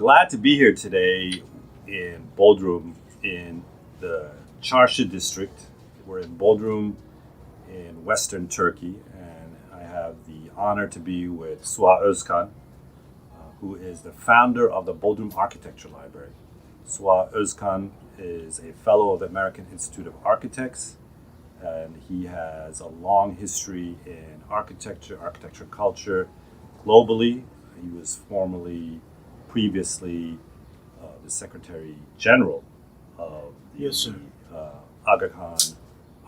glad to be here today in Bodrum in the Çarşı district. We're in Bodrum in Western Turkey, and I have the honor to be with Suha Özkan, who is the founder of the Bodrum Architecture Library. Suha Özkan is a fellow of the American Institute of Architects, and he has a long history in architecture culture globally. He was previously the Secretary General of the Aga Khan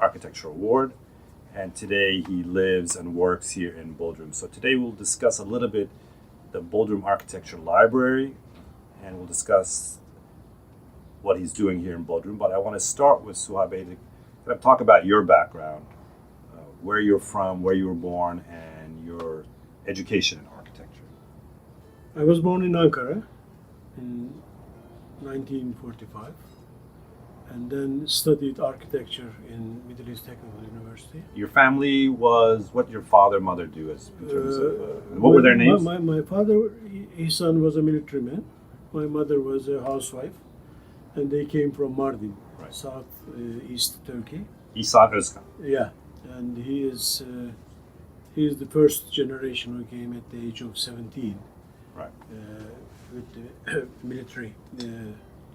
Architecture Award, and today he lives and works here in Bodrum. So today we'll discuss a little bit the Bodrum Architecture Library, and we'll discuss what he's doing here in Bodrum. But I want to start with Suha Bey to kind of talk about your background, where you're from, where you were born, and your education in architecture. I was born in Ankara in 1945, and then studied architecture in Middle East Technical University. Your family was, what did your father and mother do as in terms of, what were their names? My father, his son was a military man. My mother was a housewife, and they came from Mardin, Right. south east Turkey. Suha Özkan. Yeah, and he is the first generation who came at the age of 17. Right. With the military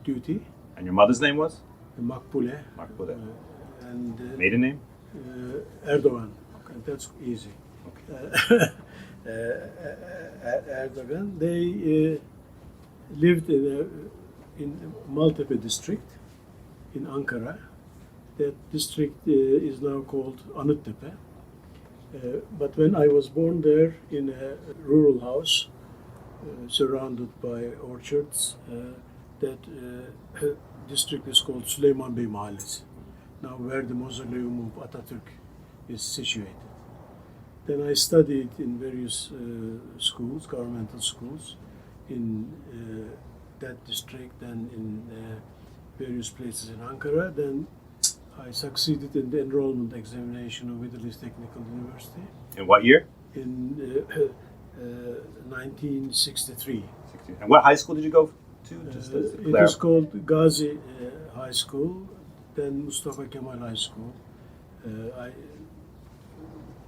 duty. And your mother's name was? Makbule. Makbule. And Maiden name? Erdogan. Okay. And that's easy. Okay. Erdogan. They lived in Maltepe district in Ankara. That district is now called Anıttepe. But when I was born there in a rural house, surrounded by orchards, that district is called Süleyman Bey Mahallesi, now where the mausoleum of Atatürk is situated. Then I studied in various schools, governmental schools, in that district and in various places in Ankara. Then I succeeded in the enrollment examination of Middle East Technical University. In what year? In 1963. And what high school did you go to? It was called Gazi High School, then Mustafa Kemal High School. I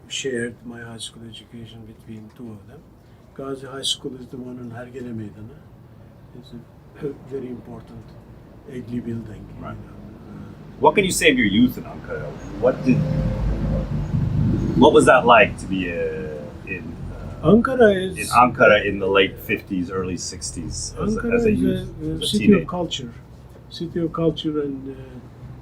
shared my high school education between two of them. Gazi High School is the one on Hergele Meydanı. It's a very important ugly building. Right. What can you say of your youth in Ankara? What was that like to be in Ankara in the late 50s, early 60s as a youth? Ankara is a city of culture and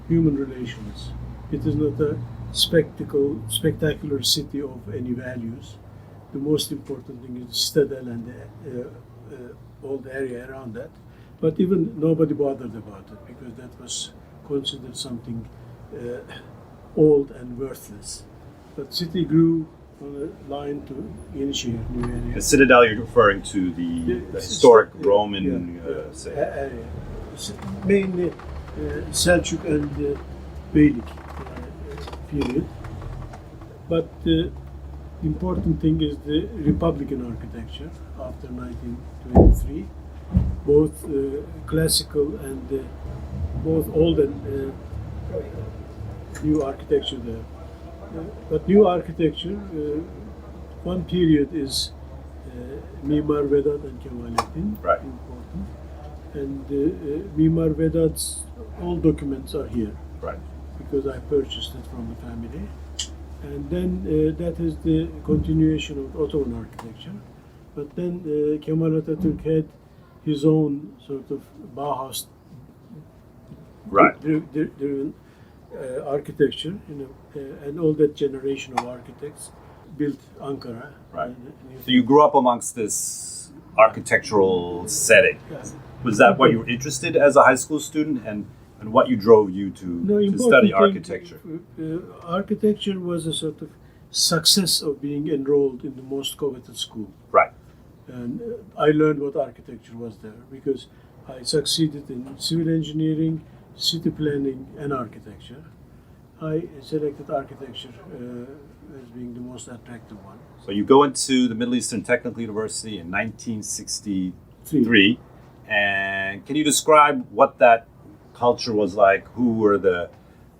human relations. It is not a spectacular city of any values. The most important thing is the citadel and all the area around that. But even nobody bothered about it because that was considered something old and worthless. But city grew on a line to initiate new areas. The citadel, you're referring to the historic Roman area. Mainly Selçuk and Beylik period. But the important thing is the Republican architecture after 1923, both classical and both old and new architecture there. But new architecture, one period is Mimar Vedat and Kemalettin, right. Important. And Mimar Vedat's all documents are here, right. Because I purchased it from the family. And then that is the continuation of Ottoman architecture. But then Kemal Atatürk had his own sort of Bauhaus right. driven architecture, and all that generation of architects built Ankara. Right. So you grew up amongst this architectural setting. Yeah. Was that what you were interested as a high school student, and what you drove you to study architecture? Architecture was a sort of success of being enrolled in the most coveted school. Right. And I learned what architecture was there because I succeeded in civil engineering, city planning, and architecture. I selected architecture as being the most attractive one. So you go into the Middle Eastern Technical University in 1963, And can you describe what that culture was like? Who were the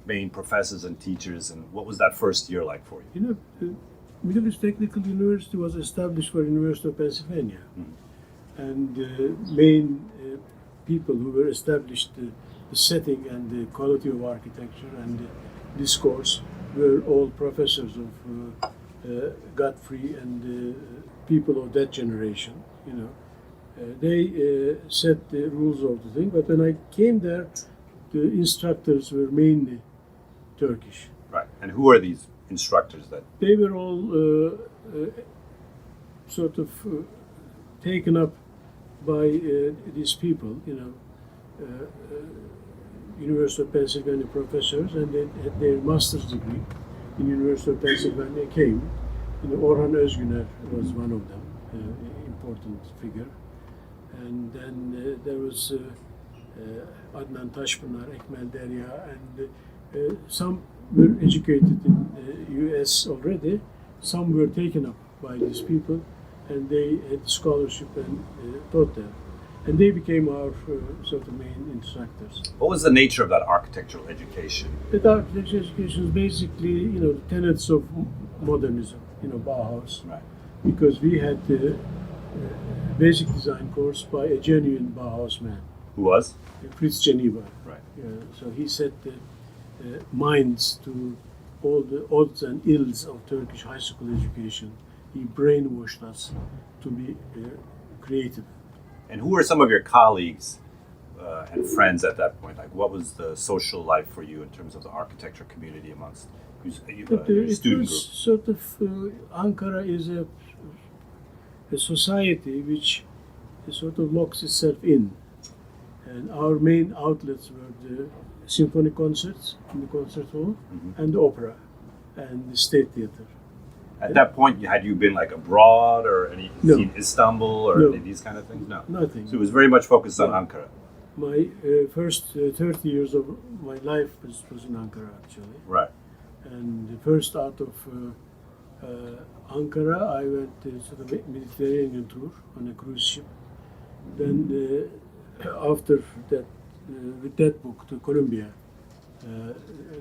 main professors and teachers, and what was that first year like for you? You know, the Middle East Technical University was established for University of Pennsylvania, and the main people who were established the setting and the quality of architecture and the discourse were all professors of Godfrey and people of that generation. You know, they set the rules of the thing. But when I came there, the instructors were mainly Turkish. Right. And who are these instructors that? They were all sort of taken up by these people, you know, University of Pennsylvania professors, and they had their master's degree in University of Pennsylvania came. You know, Orhan Özgüner was one of them, important figure. And then there was Adnan Taşpınar, Ekmel Derya, and some were educated in the US already. Some were taken up by these people, and they had scholarship and taught there. And they became our sort of main instructors. What was the nature of that architectural education? That architecture education is basically, you know, the tenets of modernism, you know, Bauhaus. Right. Because we had the basic design course by a genuine Bauhaus man. Who was? Fritz Geneva. Right. So he set the minds to all the odds and ills of Turkish high school education. He brainwashed us to be creative. And who were some of your colleagues and friends at that point? Like, what was the social life for you in terms of the architecture community amongst your student group? Sort of, Ankara is a society which sort of locks itself in. And our main outlets were the symphonic concerts in the concert hall, and the opera and the state theater. At that point, had you been like abroad or No. seen Istanbul or No. any of these kind of things? No. Nothing. So it was very much focused on No. Ankara. My first 30 years of my life was in Ankara, actually. Right. And the first out of Ankara, I went to the Mediterranean tour on a cruise ship. Then after that, with that book, to Columbia,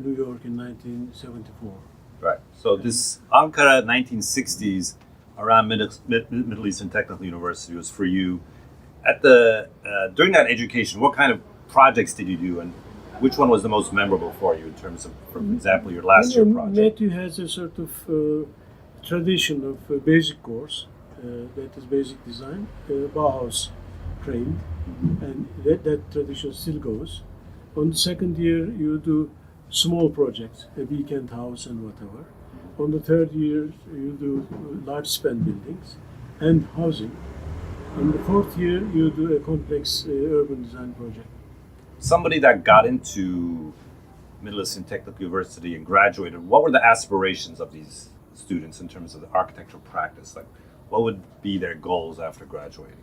New York in 1974. Right. So this Ankara 1960s around Middle Eastern Technical University was for you. At the during that education, what kind of projects did you do, and which one was the most memorable for you in terms of, for example, your last year project? Matthew has a sort of tradition of a basic course that is basic design, Bauhaus trained, and that tradition still goes. On the second year, you do small projects, a weekend house and whatever. On the third year, you do large span buildings and housing. On the fourth year, you do a complex urban design project. Somebody that got into Middle Eastern Technical University and graduated, what were the aspirations of these students in terms of the architectural practice? Like, what would be their goals after graduating?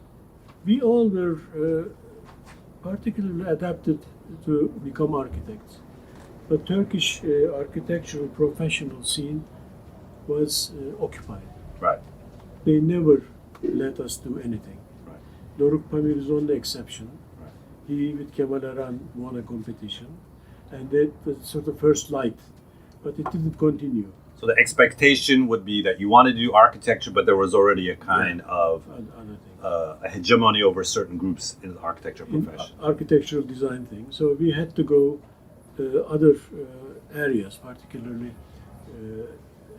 We all were particularly adapted to become architects. But Turkish architectural professional scene was occupied. Right. They never let us do anything. Right. Doruk Pamir is only exception. Right. He with Kemal Aran won a competition, and that was sort of first light, but it didn't continue. So the expectation would be that you wanted to do architecture, but there was already a kind of a hegemony over certain groups in the architecture profession. Architectural design thing. So we had to go other areas, particularly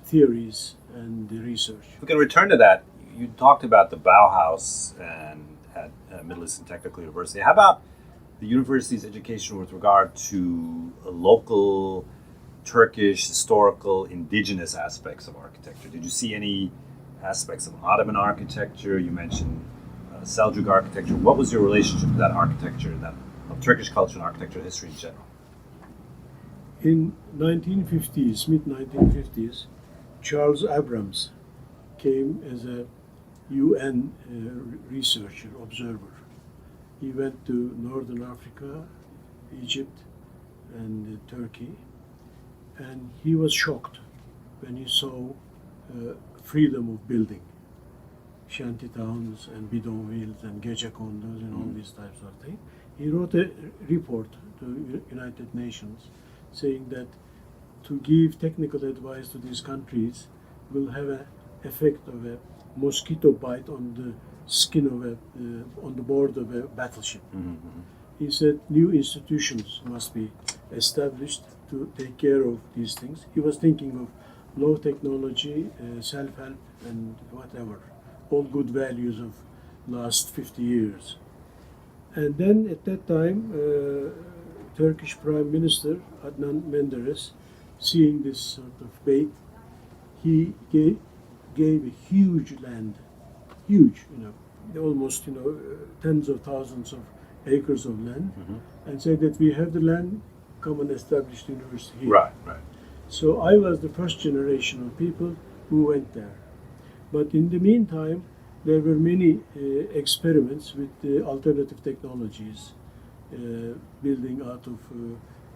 theories and the research. If we can return to that, you talked about the Bauhaus and at Middle Eastern Technical University. How about the university's education with regard to local Turkish, historical, indigenous aspects of architecture? Did you see any aspects of Ottoman architecture? You mentioned Seljuk architecture. What was your relationship to that architecture, of Turkish culture and architectural history in general? In 1950s, mid-1950s, Charles Abrams came as a UN researcher, observer. He went to Northern Africa, Egypt, and Turkey, and he was shocked when he saw freedom of building. shanty towns and bidonvilles and gecekondos and all these types of things. He wrote a report to United Nations saying that to give technical advice to these countries will have an effect of a mosquito bite on the skin of on the board of a battleship. He said new institutions must be established to take care of these things. He was thinking of low technology, self-help, and whatever, all good values of last 50 years. And then at that time, Turkish Prime Minister Adnan Menderes, seeing this sort of bait, he gave a huge land, huge, almost, tens of thousands of acres of land, and said that we have the land, come and establish the university here. Right, right. So I was the first generation of people who went there. But in the meantime, there were many experiments with alternative technologies, building out of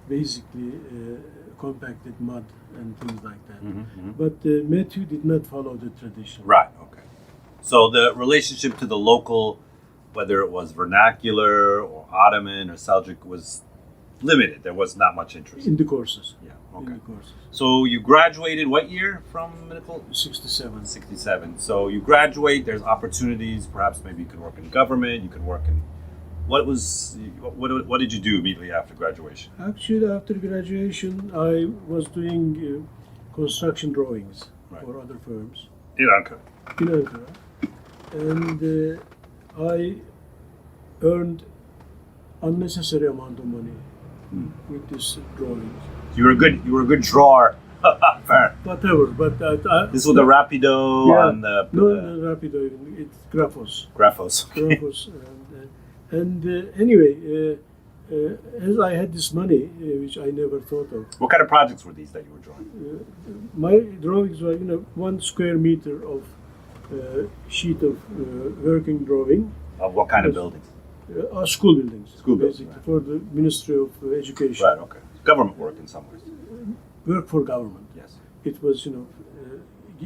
basically compacted mud and things like that. But Matthew did not follow the tradition. Right, okay. So the relationship to the local, whether it was vernacular or Ottoman or Seljuk, was limited. There was not much interest. In the courses. Yeah, okay. In the courses. So you graduated what year from medical? 67. 67. So you graduate, there's opportunities, perhaps maybe you can work in government, you can work in... What did you do immediately after graduation? Actually, after graduation, I was doing construction drawings for other firms. In Ankara? In Ankara. And I earned unnecessary amount of money with this drawings. You were a good drawer. Fair. Whatever, but this was the Rapido and the... No, Rapido, it's Graphos. Graphos. Okay. Graphos. And anyway, as I had this money, which I never thought of. What kind of projects were these that you were drawing? My drawings were, 1 square meter of sheet of working drawing. Of what kind of buildings? School buildings. School buildings, basically, right. for the Ministry of Education. Right, okay. Government work in some ways. Work for government. Yes. It was,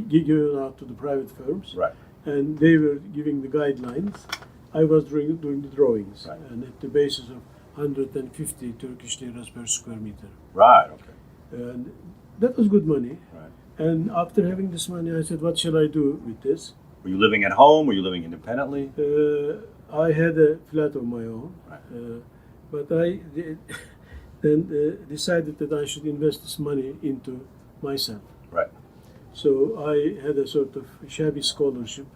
given out to the private firms. Right. And they were giving the guidelines. I was doing the drawings. Right. And at the basis of 150 Turkish liras per square meter. Right, okay. And that was good money. Right. And after having this money, I said, what shall I do with this? Were you living at home? Were you living independently? I had a flat of my own. Right. But I then decided that I should invest this money into myself. Right. So I had a sort of shabby scholarship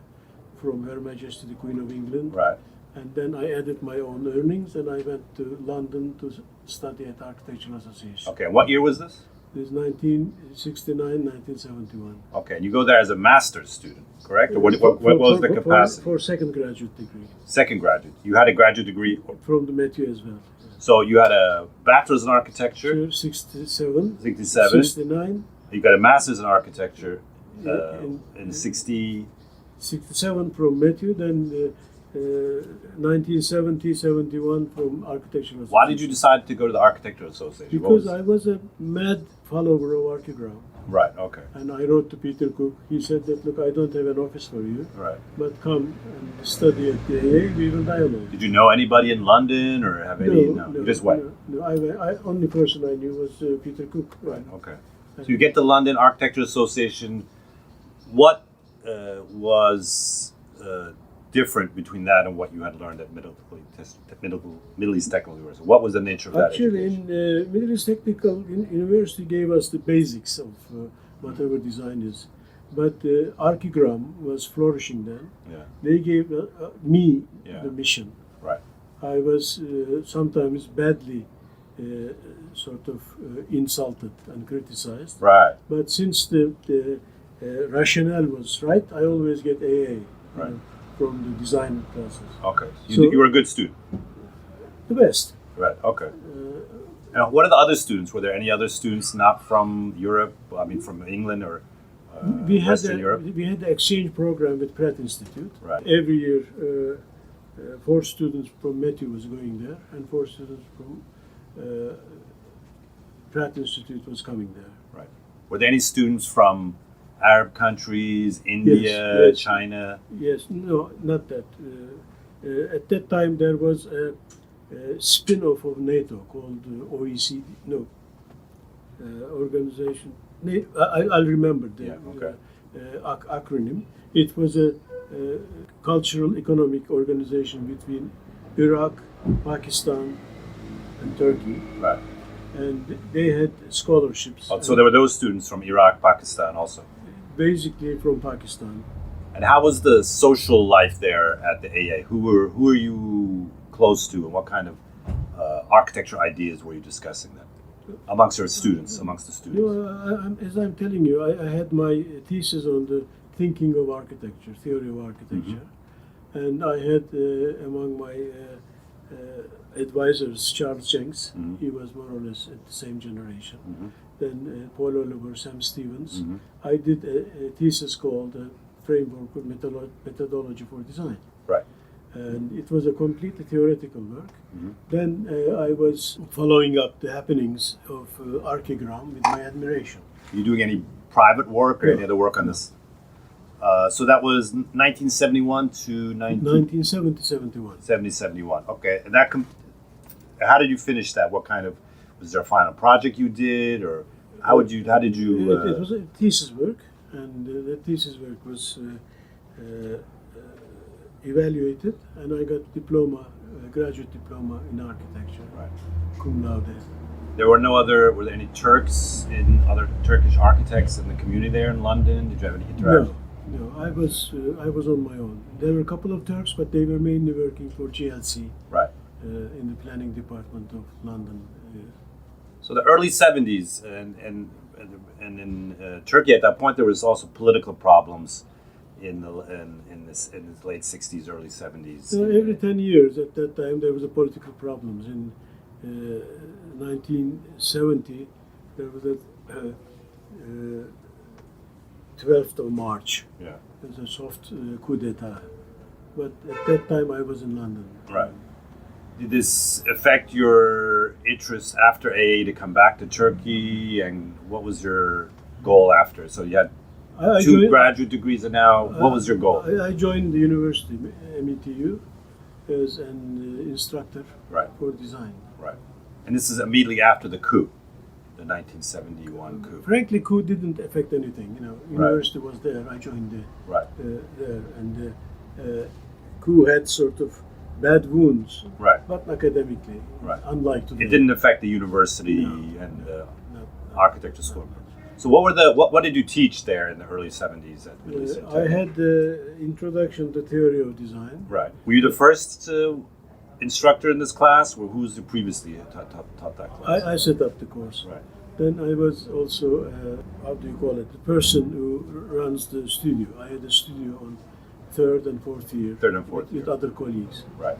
from Her Majesty the Queen of England. Right. And then I added my own earnings and I went to London to study at Architectural Association. Okay, and what year was this? It was 1969, 1971. Okay, and you go there as a master's student, correct? Or what was the capacity? For second graduate degree. Second graduate. You had a graduate degree? From the Matthew as well. So you had a bachelor's in architecture? 67. 67. 69. You got a master's in architecture in 67 from Matthew, then 1970, 71 from Architectural Association. Why did you decide to go to the Architectural Association? Because I was a mad follower of Archigram. Right, okay. And I wrote to Peter Cook. He said that, look, I don't have an office for you. Right. But come and study at the AA, we will dialogue. Did you know anybody in London or have any? No, you just went? No, I only person I knew was Peter Cook. Right, okay. So you get to London Architecture Association. What was different between that and what you had learned at Middle East Technical University? What was the nature of that Actually, education? in Middle East Technical University gave us the basics of whatever design is. But Archigram was flourishing then. Yeah. They gave me the mission. Right. I was sometimes badly sort of insulted and criticized. Right. But since the rationale was right, I always get AA from the design process. Okay. So you were a good student? The best. Right, okay. And what are the other students? Were there any other students not from Europe, I mean from England or Western Europe? We had the exchange program with Pratt Institute. Right. Every year, 4 students from Matthew was going there, and 4 students from Pratt Institute was coming there. Right. Were there any students from Arab countries, India, yes. China? Yes, no, not that. At that time, there was a spin-off of NATO called OECD. No, organization. I'll remember the acronym. It was a cultural economic organization between Iraq, Pakistan, and Turkey. Right. And they had scholarships. Oh, so there were those students from Iraq, Pakistan also? Basically from Pakistan. And how was the social life there at the AA? Who were you close to, and what kind of architecture ideas were you discussing then amongst the students? As I'm telling you, I had my thesis on the thinking of architecture, theory of architecture, and I had among my advisors Charles Jenks. He was more or less at the same generation. Then Paul Oliver, Sam Stevens. I did a thesis called Framework of Methodology for Design. Right. And it was a completely theoretical work. Then I was following up the happenings of Archigram with my admiration. Were you doing any private work or any other work on this? So that was 1971 to 1970-71. 70-71. Okay. And that how did you finish that? What kind of, was there a final project you did, or how did you? It was a thesis work, and the thesis work was evaluated, and I got diploma, graduate diploma in architecture, right, cum laude. Were there any Turks other Turkish architects in the community there in London? Did you have any interaction? No, I was on my own. There were a couple of Turks, but they were mainly working for GLC, right, in the planning department of London. So the early 70s, and in Turkey at that point there was also political problems in the late 60s, early 70s. Every 10 years at that time there was a political problems. In 1970 there was a 12th of March. Yeah. It was a soft coup d'etat. But at that time I was in London. Right. Did this affect your interest after AA to come back to Turkey, and what was your goal after? So you had two graduate degrees, and now what was your goal? I joined the university, METU, as an instructor for design. Right. And this is immediately after the coup, the 1971 coup. Frankly, coup didn't affect anything. University was there. I joined there, and coup had sort of bad wounds, but academically, unlike today. It didn't affect the university and the architecture school. So what did you teach there in the early 70s? I had the introduction to theory of design. Right. Were you the first instructor in this class, or who's previously taught that class? I set up the course. Right. Then I was also, the person who runs the studio. I had a studio on third and fourth year with other colleagues. Right.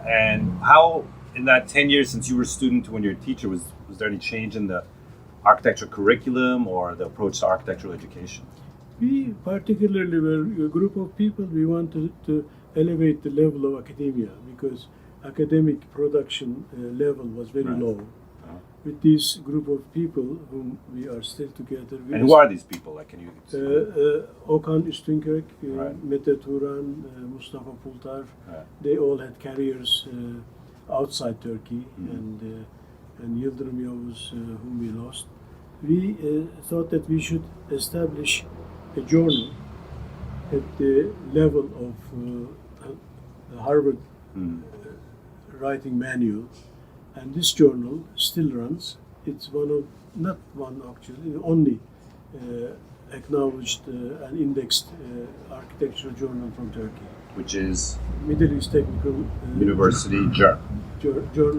And how, in that 10 years since you were a student to when you were a teacher, was there any change in the architecture curriculum or the approach to architectural education? We particularly were a group of people, we wanted to elevate the level of academia because academic production level was very low. With this group of people whom we are still together. And who are these people? Like, can you? Okan Üstünkök, Mete Turan, Mustafa Pultar. They all had careers outside Turkey, and Yıldırım Yavuz, whom we lost. We thought that we should establish a journal at the level of Harvard writing manual. And this journal still runs. It's not one actually, the only acknowledged and indexed architectural journal from Turkey. Which is? Middle East Technical University Journal.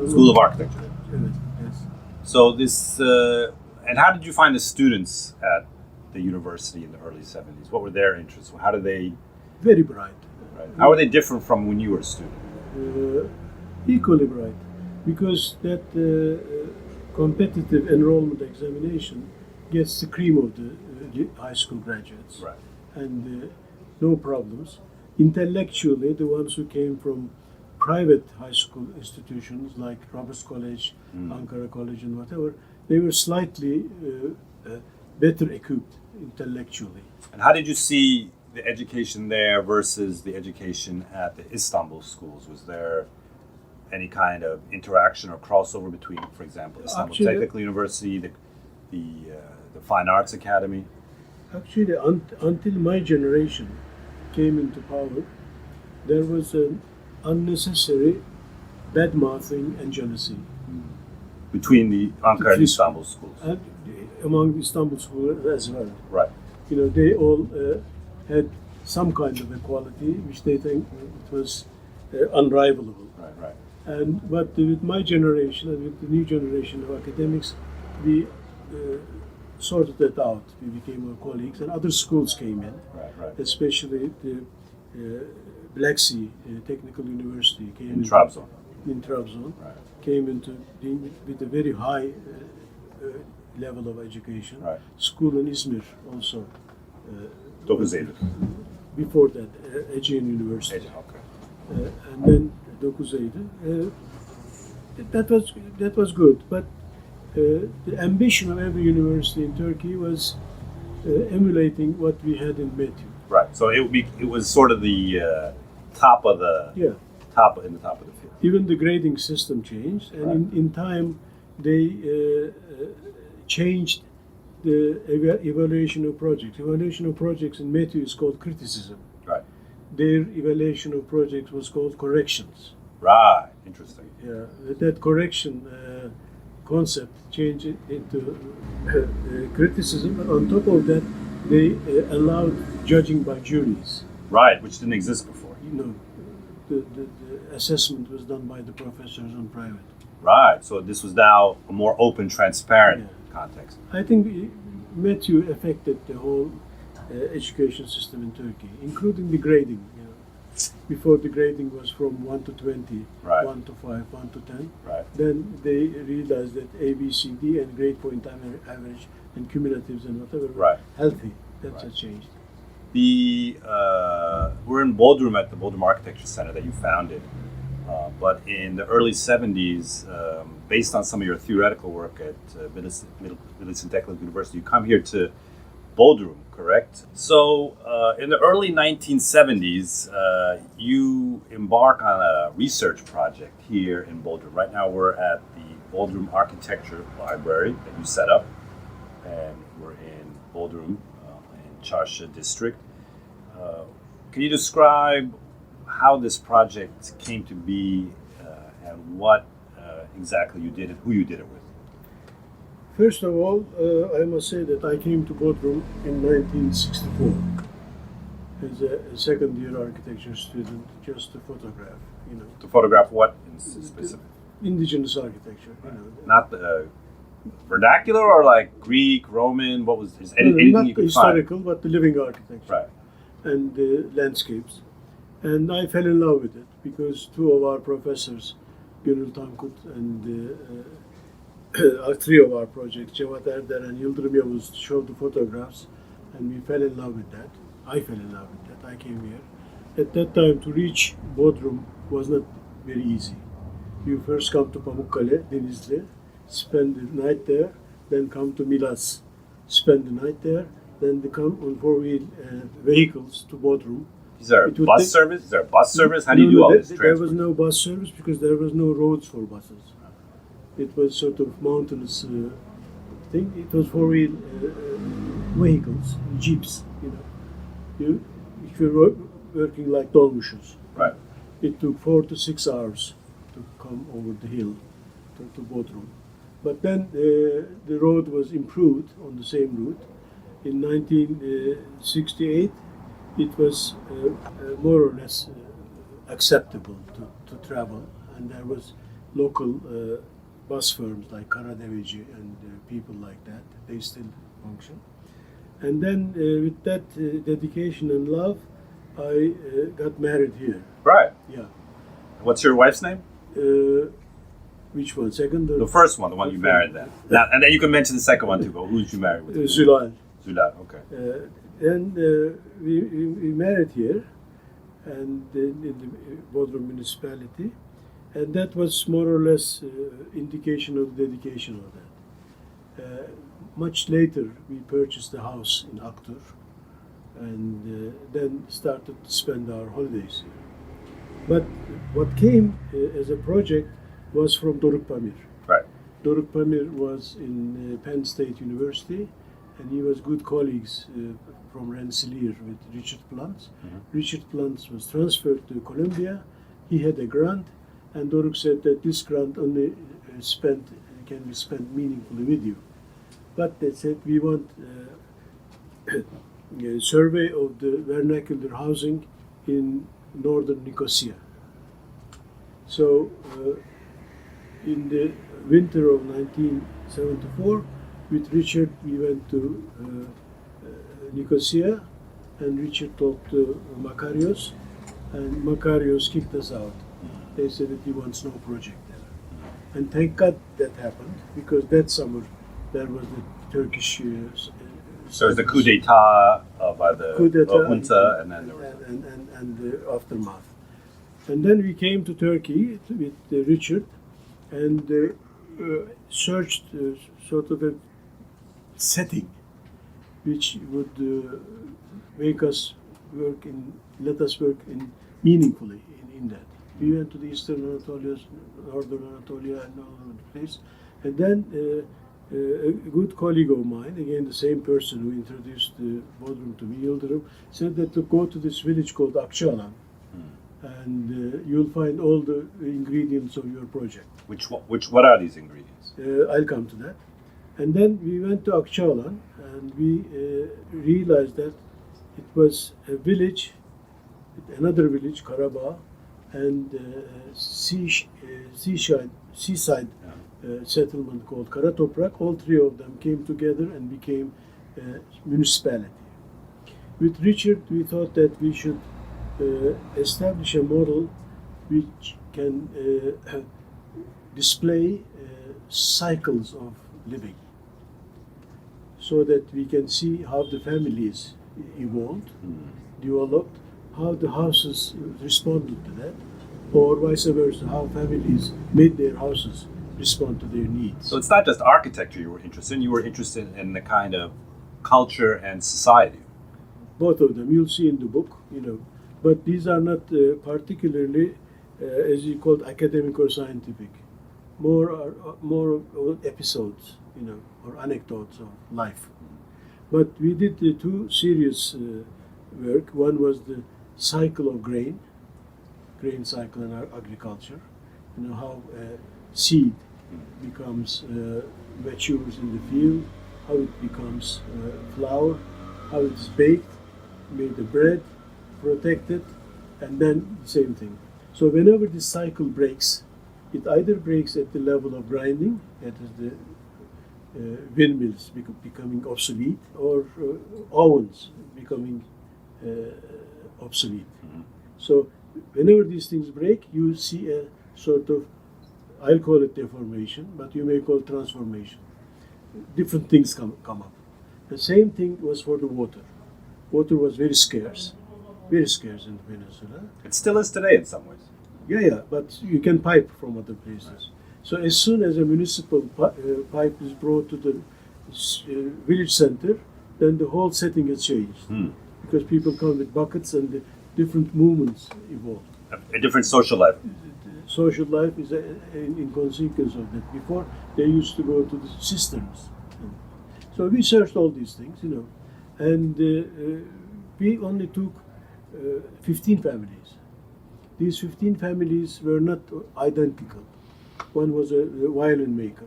School of Architecture. Yes. So this, and how did you find the students at the university in the early 70s? What were their interests? How did they? Very bright. Right. How are they different from when you were a student? Equally bright. Because that competitive enrollment examination gets the cream of the high school graduates, and no problems. Intellectually, the ones who came from private high school institutions like Roberts College, Ankara College, and whatever, they were slightly better equipped intellectually. And how did you see the education there versus the education at the Istanbul schools? Was there any kind of interaction or crossover between, for example, Istanbul Technical University, the Fine Arts Academy? Actually, until my generation came into power, there was an unnecessary bad-mouthing and jealousy. Between the Ankara and Istanbul schools? And among Istanbul schools as well. Right. You know, they all had some kind of equality, which they think it was unrivalable. Right. But with my generation and with the new generation of academics, we sorted that out. We became our colleagues, and other schools came in, Right. especially the Black Sea Technical University came In Trabzon. In Trabzon, Right. came into being with a very high level of education. Right. School in Izmir also. 9 Eylül. Before that, Aegean University. Okay. And then 9 Eylül. That was good, but the ambition of every university in Turkey was emulating what we had in METÜ. Right. So it was sort of the top of the top of the field. Even the grading system changed, and Right. in time they changed the evaluation of projects. Evaluation of projects in METÜ is called criticism. Right. Their evaluation of projects was called corrections. Right. Interesting. Yeah, that correction concept changed it into criticism. But on top of that, they allowed judging by juries. Right, which didn't exist before. You know, the assessment was done by the professors on private. Right. So this was now a more open, transparent context. I think METÜ affected the whole education system in Turkey, including the grading. You know. Before, the grading was from 1 to 20, Right. 1 to 5, 1 to 10. Right. Then they realized that A, B, C, D, and grade point average and cumulatives and whatever were Right. healthy. That's Right. what changed. We're in Bodrum at the Bodrum Architecture Center that you founded. But in the early 70s, based on some of your theoretical work at Milli Technical University, you come here to Bodrum, correct? So in the early 1970s, you embark on a research project here in Bodrum. Right now we're at the Bodrum Architecture Library that you set up, and we're in Bodrum, in Çarşı district. Can you describe how this project came to be and what exactly you did and who you did it with? First of all, I must say that I came to Bodrum in 1964 as a second-year architecture student, just to photograph, you know. To photograph what in specific? Indigenous architecture, you know. Not the vernacular or like Greek, Roman, what was anything not you could historical, but the living architecture. Right. And the landscapes. And I fell in love with it because two of our professors, Gönül Tankut and three of our projects, Cevat Erder and Yıldırım Yavuz, showed the photographs, and we fell in love with that. I fell in love with that. I came here. At that time, to reach Bodrum was not very easy. You first come to Pamukkale, Denizli, spend the night there, then come to Milas, spend the night there, then they come on four-wheel vehicles to Bodrum. Is there a bus service? Is there a bus service? How do you do all this There was no bus service because there was no roads for buses. It was sort of mountainous thing. It was four-wheel vehicles, jeeps. You know, if you were working like dolmuşuz. Right. It took 4 to 6 hours to come over the hill to Bodrum. But then the road was improved on the same route. In 1968, it was more or less acceptable to travel, and there was local bus firms like Karadeveci and people like that. They still function. And then with that dedication and love, I got married here. Right. Yeah. What's your wife's name? Which one? Second? Or The first one, the one you married then. Now, and then you can mention the second one too, but who did you marry with? Zülal. Zülal, okay. And we married here, and in the Bodrum Municipality, and that was more or less indication of dedication of that. much later, we purchased a house in Aktur, and then started to spend our holidays here. But what came as a project was from Doruk Pamir. Right. Doruk Pamir was in Penn State University, and he was good colleagues from Rensselaer with Richard Plunz. Richard Plunz was transferred to Columbia. He had a grant, and Doruk said that this grant only can be spent meaningfully with you. But they said we want a survey of the vernacular housing in northern Nicosia. So in the winter of 1974, with Richard, we went to Nicosia, and Richard talked to Makarios, and Makarios kicked us out. They said that he wants no project there. And thank God that happened, because that summer there was the Turkish. So it was the coup d'etat by the junta, and then there was and the aftermath. And then we came to Turkey with Richard, and searched sort of a setting which would make us work let us work meaningfully in that. We went to the Eastern Anatolia, Northern Anatolia, and all over the place. And then a good colleague of mine, again the same person who introduced Bodrum to me, Yildirim, said that to go to this village called Akçaalan, and you'll find all the ingredients of your project. What are these ingredients? I'll come to that. And then we went to Akçaalan, and we realized that it was a village, another village, Karabağ, and seaside settlement called Karatoprak. All three of them came together and became a municipality. With Richard, we thought that we should establish a model which can display cycles of living, so that we can see how the families evolved, developed, how the houses responded to that, or vice versa, how families made their houses respond to their needs. So it's not just architecture you were interested in the kind of culture and society. Both of them, you'll see in the book, but these are not particularly, as you call, academic or scientific, more episodes, or anecdotes of life. But we did the two serious work. One was the cycle of grain cycle in our agriculture. How seed becomes matures in the field, how it becomes flour, how it's baked, made the bread, protected, and then the same thing. So whenever this cycle breaks, it either breaks at the level of grinding, that is the windmills becoming obsolete, or ovens becoming obsolete. So whenever these things break, you see a sort of, I'll call it deformation, but you may call it transformation. Different things come up. The same thing was for the water. Water was very scarce in the peninsula. It still is today in some ways. Yeah, but you can pipe from other places. So as soon as a municipal pipe is brought to the village center, then the whole setting has changed. Because people come with buckets and the different movements evolve. A different social life. Social life is in consequence of that. Before, they used to go to the cisterns. So we searched all these things, and we only took 15 families. These 15 families were not identical. One was a violin maker.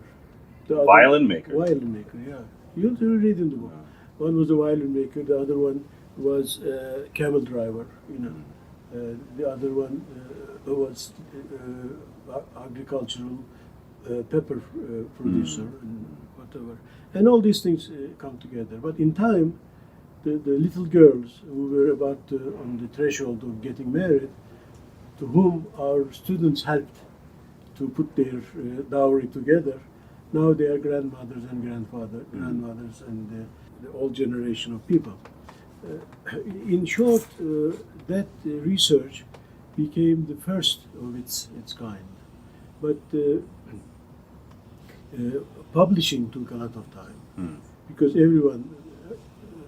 Violin maker? Violin maker, yeah. You'll read in the book. One was a violin maker, the other one was a camel driver, the other one was agricultural pepper producer and whatever. And all these things come together. But in time, the little girls who were about on the threshold of getting married, to whom our students helped to put their dowry together, now they are grandmothers and grandmothers and the old generation of people. In short, that research became the first of its kind. But publishing took a lot of time because everyone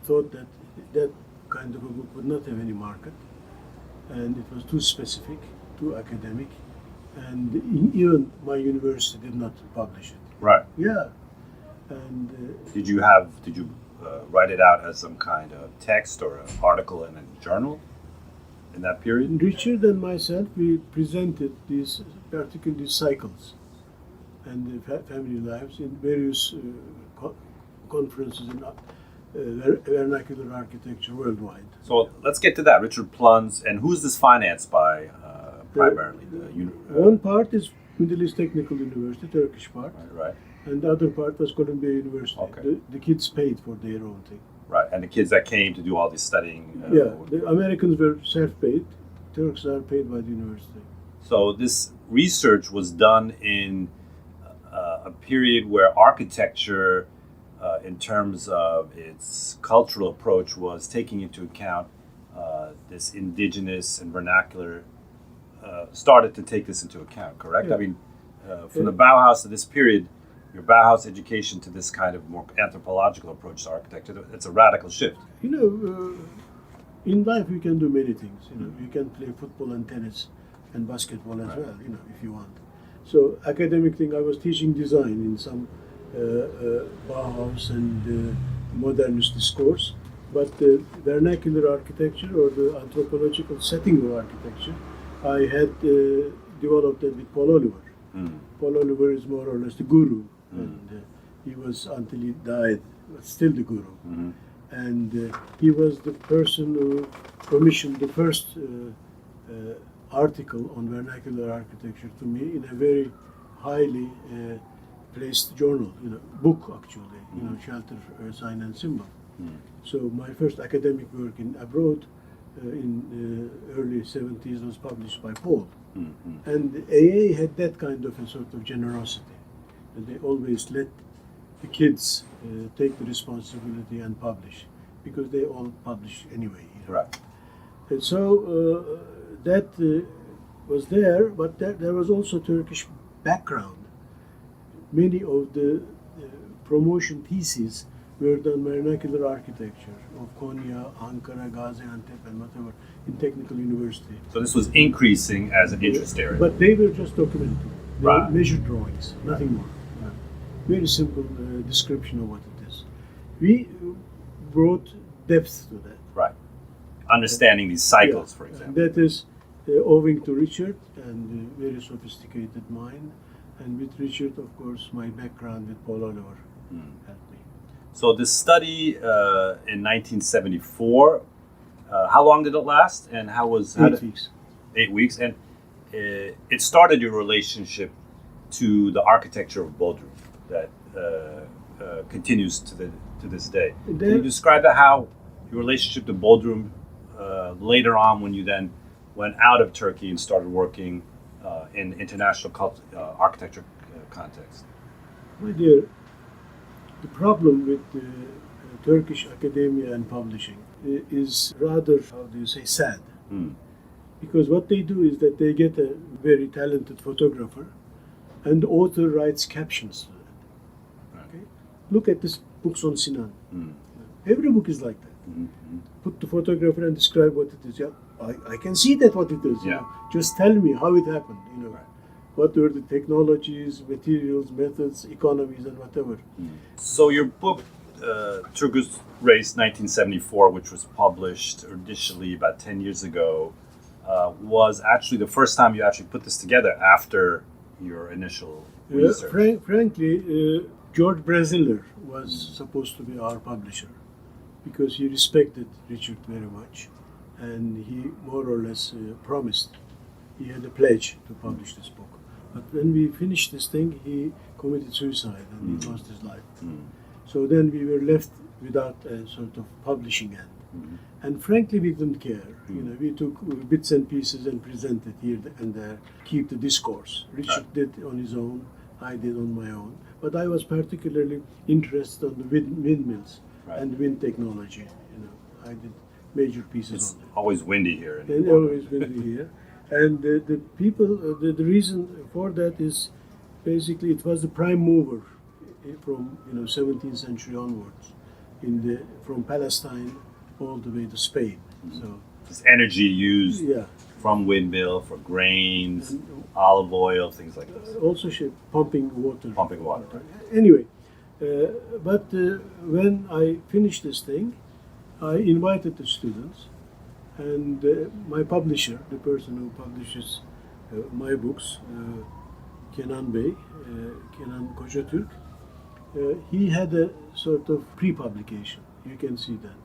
thought that that kind of a book would not have any market, and it was too specific, too academic, and even my university did not publish it. Right. Yeah, and Did you write it out as some kind of text or an article in a journal in that period? Richard and myself, we presented these, particularly cycles and the family lives in various conferences in vernacular architecture worldwide. So let's get to that. Richard Plunz, and who's this financed by primarily? One part is Middle East Technical University, Turkish part, Right. and the other part was Columbia University. Okay. The kids paid for their own thing. Right, and the kids that came to do all this studying. The Americans were self-paid. Turks are paid by the university. So this research was done in a period where architecture, in terms of its cultural approach, was taking into account this indigenous and vernacular, started to take this into account, correct? Yeah. I mean, from the Bauhaus to this period, your Bauhaus education to this kind of more anthropological approach to architecture, it's a radical shift. In life you can do many things. You can play football and tennis and basketball as well, if you want. So academic thing, I was teaching design in some Bauhaus and modernist discourse, but the vernacular architecture or the anthropological setting of architecture, I had developed that with Paul Oliver. Paul Oliver is more or less the guru, and he was, until he died, still the guru. And he was the person who commissioned the first article on vernacular architecture to me in a very highly placed journal, book actually, Shelter, Sign and Symbol. So my first academic work in abroad in early 70s was published by Paul. And AA had that kind of a sort of generosity. And they always let the kids take the responsibility and publish, because they all publish anyway. Right. And so that was there, but there was also Turkish background. Many of the promotion theses were done vernacular architecture of Konya, Ankara, Gaziantep, and whatever in technical university. So this was increasing as an interest area. But they were just documented. They Right. were measured drawings, nothing more. Very simple description of what it is. We brought depth to that. Right. Understanding these cycles, for And example. that is owing to Richard and very sophisticated mind. And with Richard, of course, my background with Paul Oliver helped me. So this study in 1974, how long did it last? And how was... 8 weeks. 8 weeks. And it started your relationship to the architecture of Bodrum that continues to this day. Can you describe that, how your relationship to Bodrum later on, when you then went out of Turkey and started working in international architecture context? My dear, the problem with Turkish academia and publishing is rather, how do you say, sad. Because what they do is that they get a very talented photographer and the author writes captions to that. Okay? Look at this books on Sinan. Every book is like that. Put the photographer and describe what it is. Yeah, I can see that what it is. Just tell me how it happened. What were the technologies, materials, methods, economies, and whatever. So your book, Turgutreis 1974, which was published initially about 10 years ago, was actually the first time you actually put this together after your initial research. Frankly, George Brasiller was supposed to be our publisher because he respected Richard very much, and he more or less promised. He had a pledge to publish this book. But when we finished this thing, he committed suicide and he lost his life. So then we were left without a sort of publishing end. And frankly, we didn't care. We took bits and pieces and presented here and there, keep the discourse. Richard did on his own, I did on my own. But I was particularly interested on the windmills and wind technology. I did major pieces It's on it. always windy here. And always windy here. And the people, the reason for that is basically it was the prime mover from 17th century onwards, from Palestine all the way to Spain. So this energy used yeah, from windmill for grains, olive oil, things like this. also pumping water. Pumping water. Anyway, but when I finished this thing, I invited the students, and my publisher, the person who publishes my books, Kenan Bey, Kenan Kocatürk, he had a sort of pre-publication. You can see that.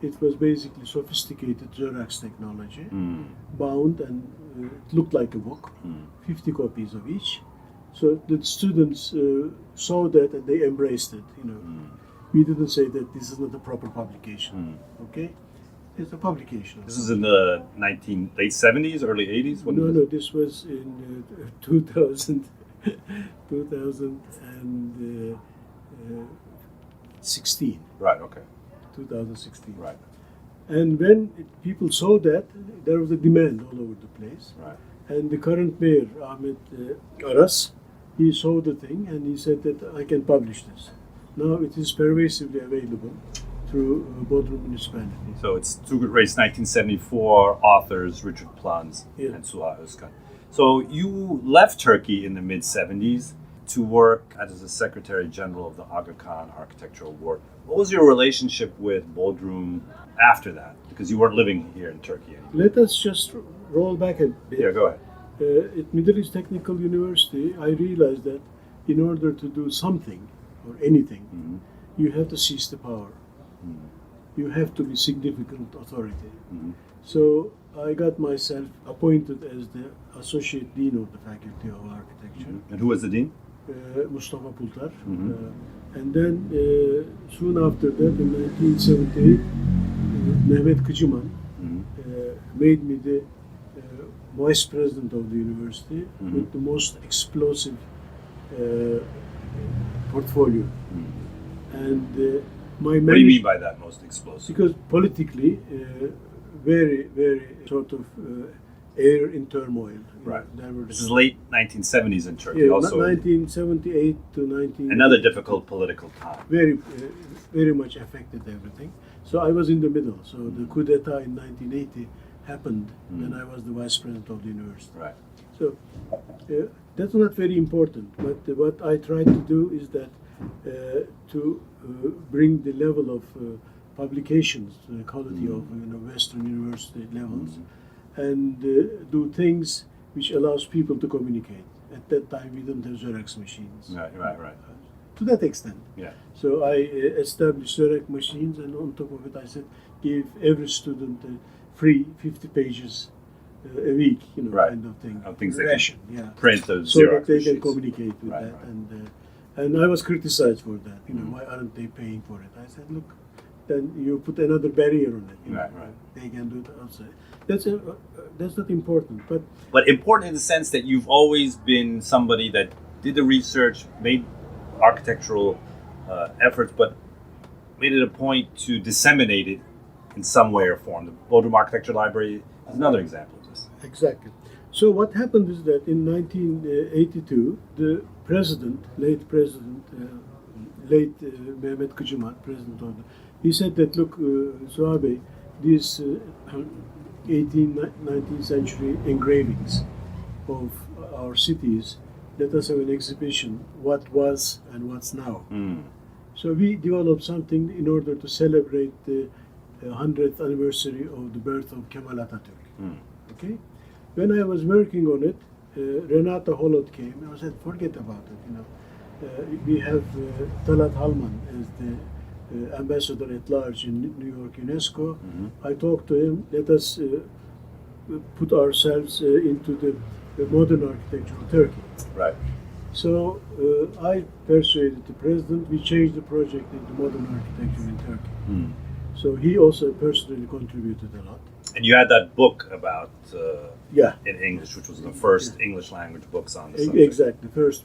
It was basically sophisticated Xerox technology, bound, and it looked like a book, 50 copies of each. So the students saw that and they embraced it. We didn't say that this is not a proper publication. Okay, it's a publication. This is in the late 70s, early 80s? No, this was in 2016. Right, okay. 2016. Right. And when people saw that, there was a demand all over the place. Right. And the current mayor, Ahmet Aras, he saw the thing and he said that I can publish this. Now it is pervasively available through Bodrum Municipality. So it's Turgutreis 1974, authors Richard Plunz and Suha Özkan. So you left Turkey in the mid-70s to work as the Secretary General of the Aga Khan Architecture Award. What was your relationship with Bodrum after that? Because you weren't living here in Turkey anymore. Let us just roll back a bit. Yeah, go ahead. At Middle East Technical University, I realized that in order to do something or anything, you have to seize the power. You have to be significant authority. So I got myself appointed as the Associate Dean of the Faculty of Architecture. And who was the dean? Mustafa Pultar. And then soon after that, in 1978, Mehmet Kıcıman made me the vice president of the university with the most explosive portfolio. And my what do you mean by that, most explosive? Because politically, very, very sort of air in turmoil. Right. There were This is late 1970s in Turkey. Yeah, also 1978 to 19... another difficult political time. Very much affected everything. So I was in the middle. So the coup d'etat in 1980 happened when I was the vice president of the university. Right. So that's not very important. But what I tried to do is that to bring the level of publications, the quality of Western university levels, and do things which allows people to communicate. At that time, we didn't have Xerox machines. Right. To that extent. Yeah. So I established Xerox machines, and on top of it, I said, give every student free 50 pages a week, kind of thing. Things they ration, can print those so Xerox that they machines. can communicate with Right. that. And I was criticized for that. Why aren't they paying for it? I said, look, then you put another barrier on it. Right. They can do it outside. That's not important, but important in the sense that you've always been somebody that did the research, made architectural efforts, but made it a point to disseminate it in some way or form. The Bodrum Architecture Library is another example of this. Exactly. So what happened is that in 1982, the late Mehmet Kıcıman, president of he said that, look, Suha Bey, these 18th, 19th century engravings of our cities, let us have an exhibition, what was and what's now. So we developed something in order to celebrate the 100th anniversary of the birth of Kemal Atatürk. Okay? When I was working on it, Renata Holod came and I said, forget about it. We have Talat Halman as the ambassador at large in New York UNESCO. I talked to him, let us put ourselves into the modern architecture of Turkey. Right. So I persuaded the president, we changed the project into modern architecture in Turkey. So he also personally contributed a lot. And you had that book about Yeah. in English, which was the first English language books on the subject. Exactly, first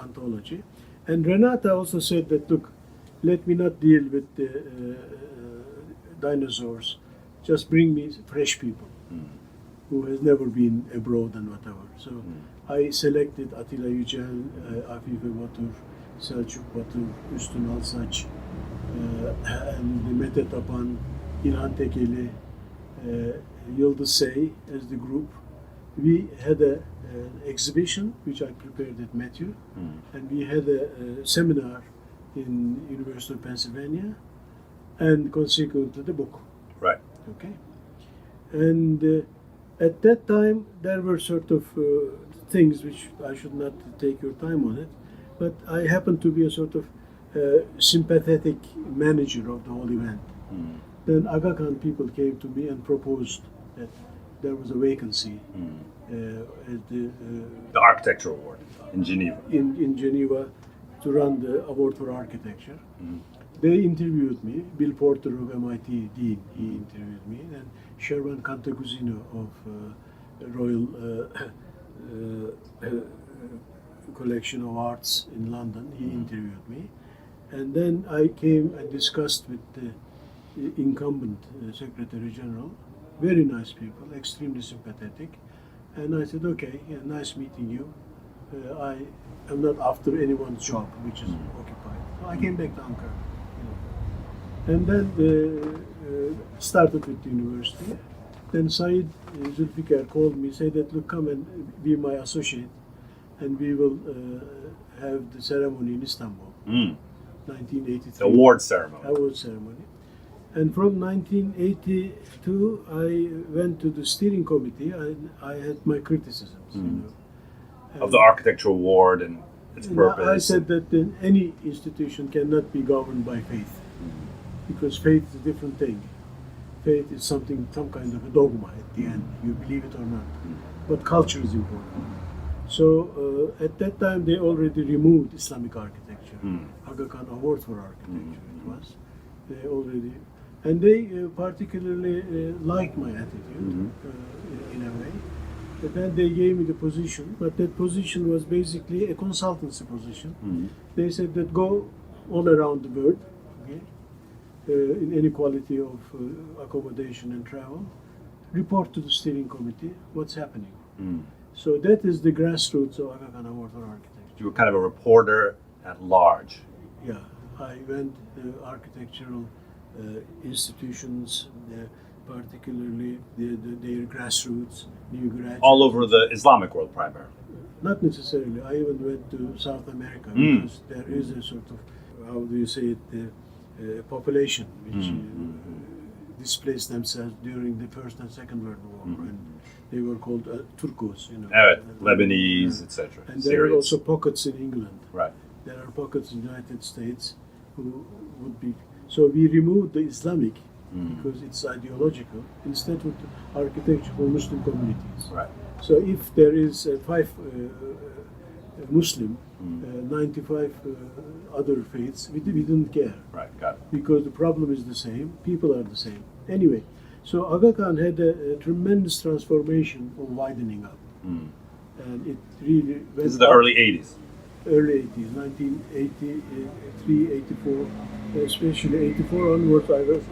anthology. And Renata also said that, look, let me not deal with the dinosaurs, just bring me fresh people who has never been abroad and whatever. So I selected Atilla Yücel, Afife Batur, Selçuk Batur, Üstün Alsaç, and Mete Tapan, İlhan Tekeli, Yıldız Sey as the group. We had an exhibition which I prepared at Matthew, and we had a seminar in University of Pennsylvania, and consequently the book. Right. Okay. And at that time, there were sort of things which I should not take your time on it, but I happened to be a sort of sympathetic manager of the whole event. Then Aga Khan people came to me and proposed that there was a vacancy at The Architecture Award in Geneva. in Geneva to run the award for architecture. They interviewed me. Bill Porter of MIT Dean, he interviewed me, and Sherwan Cantacuzino of Royal Collection of Arts in London, he interviewed me. And then I came and discussed with the incumbent Secretary General, very nice people, extremely sympathetic. And I said, okay, yeah, nice meeting you. I am not after anyone's job, which is occupied. So I came back to Ankara. And then started with the university. Then Said Zulfikar called me, said that, look, come and be my associate, and we will have the ceremony in Istanbul, 1983. The award ceremony. Award ceremony. And from 1982, I went to the steering committee, and I had my criticisms, you know. Of the Architecture Award and its purpose. I said that any institution cannot be governed by faith, because faith is a different thing. Faith is some kind of a dogma at the end. You believe it or not. But culture is important. So at that time, they already removed Islamic architecture. Aga Khan Award for architecture it was. They already, and they particularly liked my attitude in a way. But then they gave me the position, but that position was basically a consultancy position. They said that go all around the world, okay, in any quality of accommodation and travel, report to the steering committee what's happening. So that is the grassroots of Aga Khan Award for Architecture. You were kind of a reporter at large. Yeah, I went to architectural institutions, particularly their grassroots, new graduates. All over the Islamic world, primarily. Not necessarily. I even went to South America because there is a sort of, how do you say it, population which displaced themselves during the First and Second World War, and they were called Turcos, you know. Lebanese, etc. And there are also pockets in England. Right. There are pockets in the United States who would be. So we removed the Islamic because it's ideological, instead of architecture for Muslim communities. Right. So if there is 5 Muslim, 95 other faiths, we didn't care. Right, got it. Because the problem is the same, people are the same. Anyway, so Aga Khan had a tremendous transformation of widening up. And it really went This is the up. early 80s. Early 80s, 1983, 84, especially 84 onwards, I was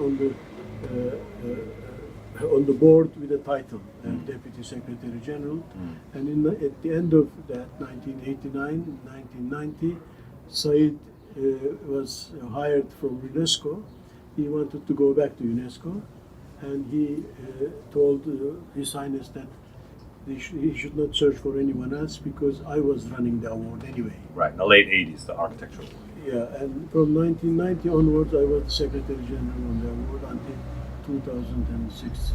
on the board with a title, Deputy Secretary General. And at the end of that, 1989, 1990, Said was hired from UNESCO. He wanted to go back to UNESCO, and he told His Highness that he should not search for anyone else because I was running the award anyway. Right, in the late 80s, the Architecture Award. Yeah, and from 1990 onwards, I was the Secretary General on the award until 2006.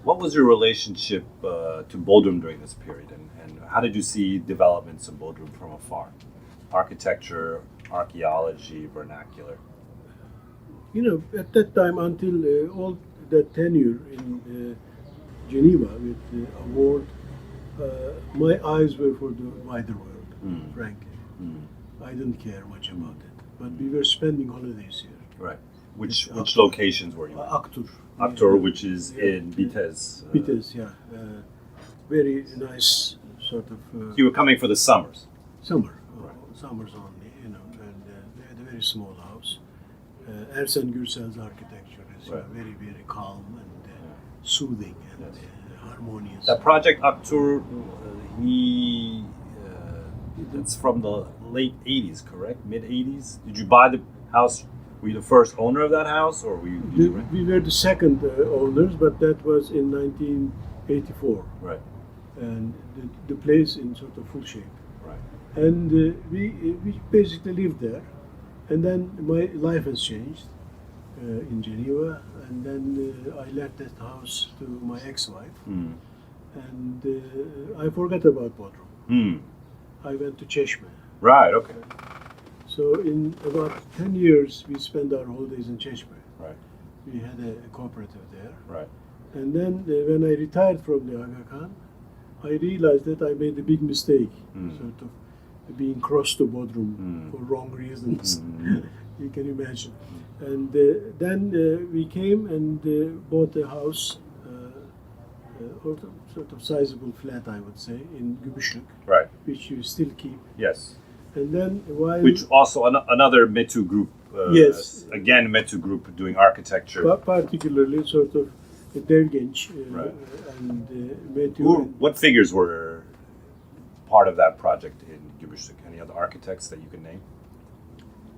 What was your relationship to Bodrum during this period, and how did you see developments in Bodrum from afar? Architecture, archaeology, vernacular? You know, at that time, until all that tenure in Geneva with the award, my eyes were for the wider world, frankly. I didn't care much about it, but we were spending holidays here. Right. Which locations were you at? Aktur. Aktur, which is in Bitez. Bitez, yeah. Very nice sort of... You were coming for the summers. Summer. Summers only, you know, and they had a very small house. Ersen Gürsel's architecture is very, very calm and soothing and harmonious. That project Aktur, that's from the late 80s, correct? Mid 80s? Did you buy the house? Were you the first owner of that house, or were you? We were the second owners, but that was in 1984. Right. And the place in sort of full shape. Right. And we basically lived there. And then my life has changed in Geneva. And then I left that house to my ex-wife. Mm. And I forgot about Bodrum. Mm. I went to Çeşme. Right, okay. So in about 10 years, we spent our holidays in Çeşme. Right. We had a cooperative there. Right. And then when I retired from the Aga Khan, I realized that I made a big mistake, sort of being cross to Bodrum for wrong reasons. You can imagine. And then we came and bought a house, or sort of sizable flat, I would say, in Gümüşlük, Right. which you still keep. Yes. And then while Which also another Metu group. Yes. Again, Metu group doing architecture. particularly sort of Devgenç Right. and Metu. What figures were part of that project in Gümüşlük? Any other architects that you can name?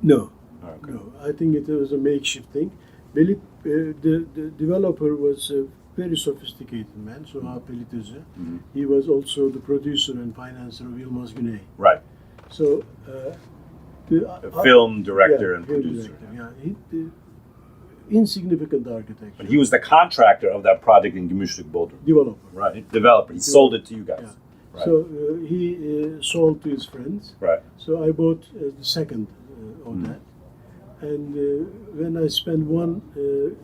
No. Okay. No, I think it was a makeshift thing. The developer was a very sophisticated man, Suha Özkan. He was also the producer and financer of Yılmaz Güney. Right. So, A film director and film producer. director, insignificant architecture. But he was the contractor of that project in Gümüşlük, Bodrum. Developer. Right. Developer. He sold it to you guys. Yeah. Right. So he sold to his friends. Right. So I bought the second of that. And when I spent one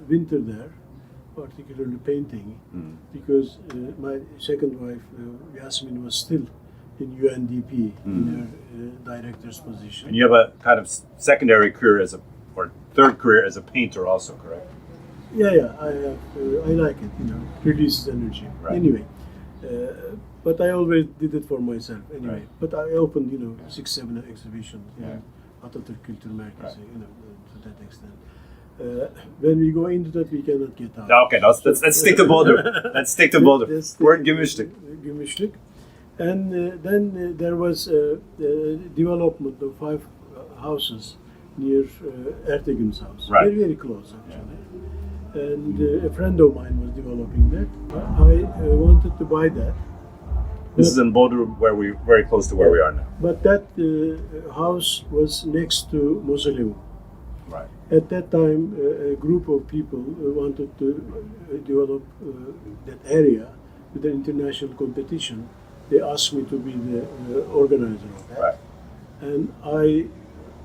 winter there, particularly painting, because my second wife, Yasmin, was still in UNDP in her director's position. And you have a kind of secondary career or third career as a painter also, correct? Yeah, I like it, releases energy. Right. Anyway, but I always did it for myself anyway. Right. But I opened, 6-7 exhibitions Yeah. in Atatürk Kültür Merkezi, Right. To that extent. When we go into that, we cannot get out. Okay, let's stick to Bodrum. Let's stick to Bodrum. We're in Gümüşlük. Gümüşlük. And then there was a development of 5 houses near Ertegün's house. Right. Very, very close, actually. And a friend of mine was developing that. I wanted to buy that. This is in Bodrum, very close to where we are now. But that house was next to Mausoleum. Right. At that time, a group of people wanted to develop that area with an international competition. They asked me to be the organizer of that. Right. And I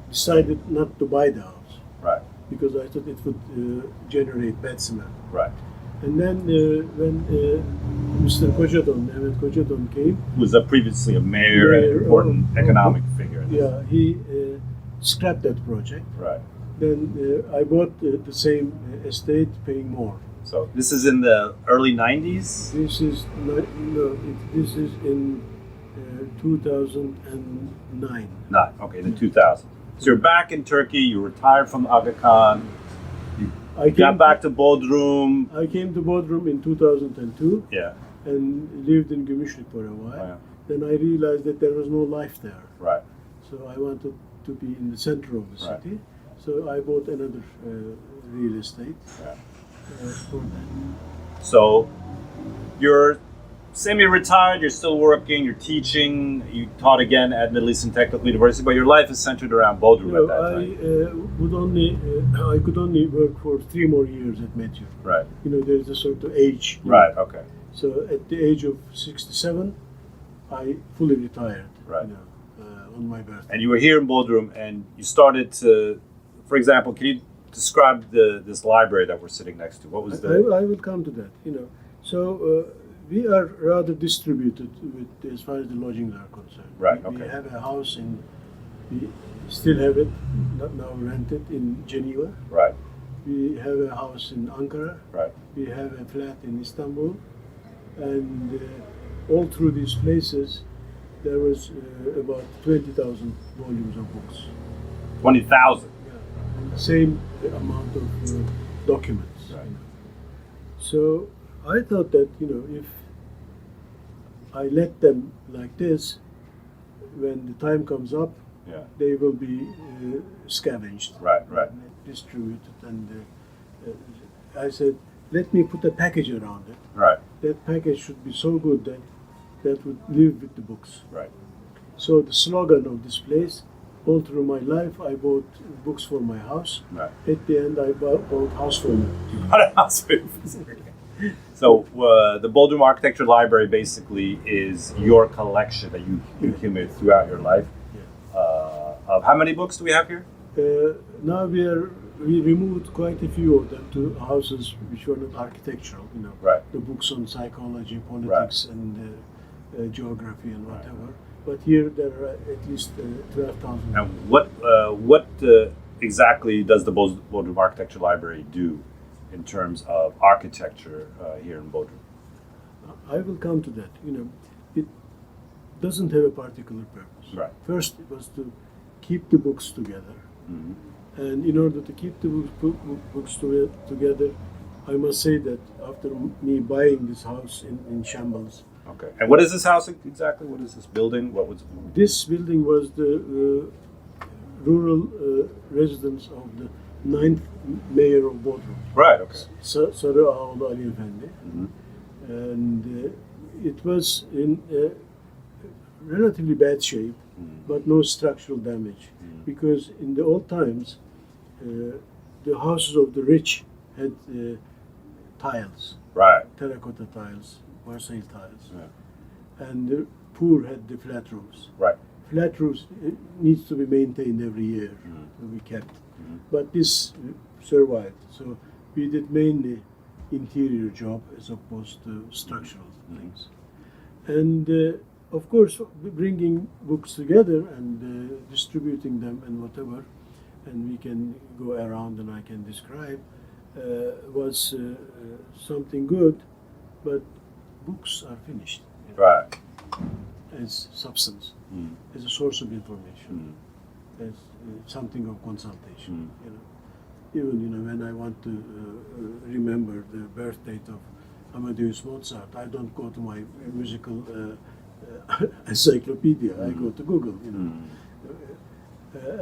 decided not to buy the house Right. because I thought it would generate bad smell. Right. And then when Mr. Mehmet Kocadon came, Who was previously a mayor and important economic figure. in this. he scrapped that project. Right. Then I bought the same estate, paying more. So this is in the early 90s? This is this is in 2009. Not. Okay, in 2000. So you're back in Turkey, you retired from Aga Khan, I got back to Bodrum. I came to Bodrum in 2002 Yeah. and lived in Gümüşlük for a while. Yeah. Then I realized that there was no life there. Right. So I wanted to be in the center of the Right. city. So I bought another real estate Yeah. for that. So you're semi-retired, you're still working, you're teaching, you taught again at Middle Eastern Technical University, but your life is centered around Bodrum at that time. I could only work for 3 more years at Metu. Right. There's a sort of age. Right, okay. So at the age of 67, I fully retired. Right. On my birthday. And you were here in Bodrum and you started to, for example, can you describe this library that we're sitting next to? What was I will come to that. So we are rather distributed as far as the lodgings are concerned. Right, We okay. have a house we still have it, not now rented, in Geneva. Right, We have a house in Ankara. right, We have a flat in Istanbul. And all through these places, there was about 20,000 volumes of books. 20,000. Yeah, and the same amount of documents. Right. So I thought that if I let them like this, when the time comes up, Yeah. they will be scavenged, Right. and distributed. And I said, let me put a package around it. Right. That package should be so good that would live with the books. Right. So the slogan of this place, all through my life, I bought books for my house. Right. At the end, I bought house for me. So the Bodrum Architecture Library basically is your collection that you accumulated throughout your life. Of how many books do we have here? Now we removed quite a few of them to houses which were not architectural. Right. The books on psychology, politics, and geography and whatever. But here there are at least 12,000. And what exactly does the Bodrum Architecture Library do in terms of architecture here in Bodrum? I will come to that. It doesn't have a particular purpose. Right. First, it was to keep the books together. Mm-hmm. And in order to keep the books together, I must say that after me buying this house in shambles. Okay. And what is this house exactly? What is this building? What was This building was the rural residence of the 9th mayor of Bodrum. Right. Okay. Sarı Ağoğlu Ali Efendi. Mm-hmm. And it was in relatively bad shape, but no structural damage. Because in the old times, the houses of the rich had tiles, Right. terracotta tiles, Marseille tiles, Yeah. and the poor had the flat roofs. Right. Flat roofs needs to be maintained every year to be kept, but this survived. So we did mainly interior job as opposed to structural things, and of course bringing books together and distributing them and whatever, and we can go around and I can describe was something good, but books are finished Right. as substance, as a source of information, as something of consultation. Even when I want to remember the birth date of Amadeus Mozart, I don't go to my musical encyclopedia. I go to Google.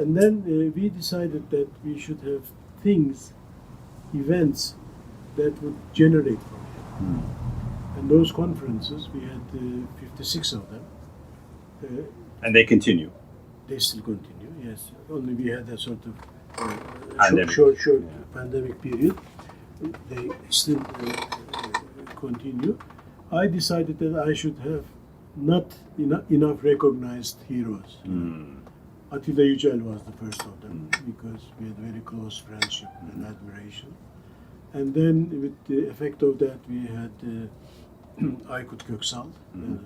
And then we decided that we should have things, events that would generate from it. And those conferences, we had 56 of them. And they continue. They still continue, yes. Only we had a sort of Pandemic. short pandemic period. They still continue. I decided that I should have not enough recognized heroes. Attila Yücel was the first of them because we had very close friendship and admiration. And then with the effect of that, we had Aykut Köksal.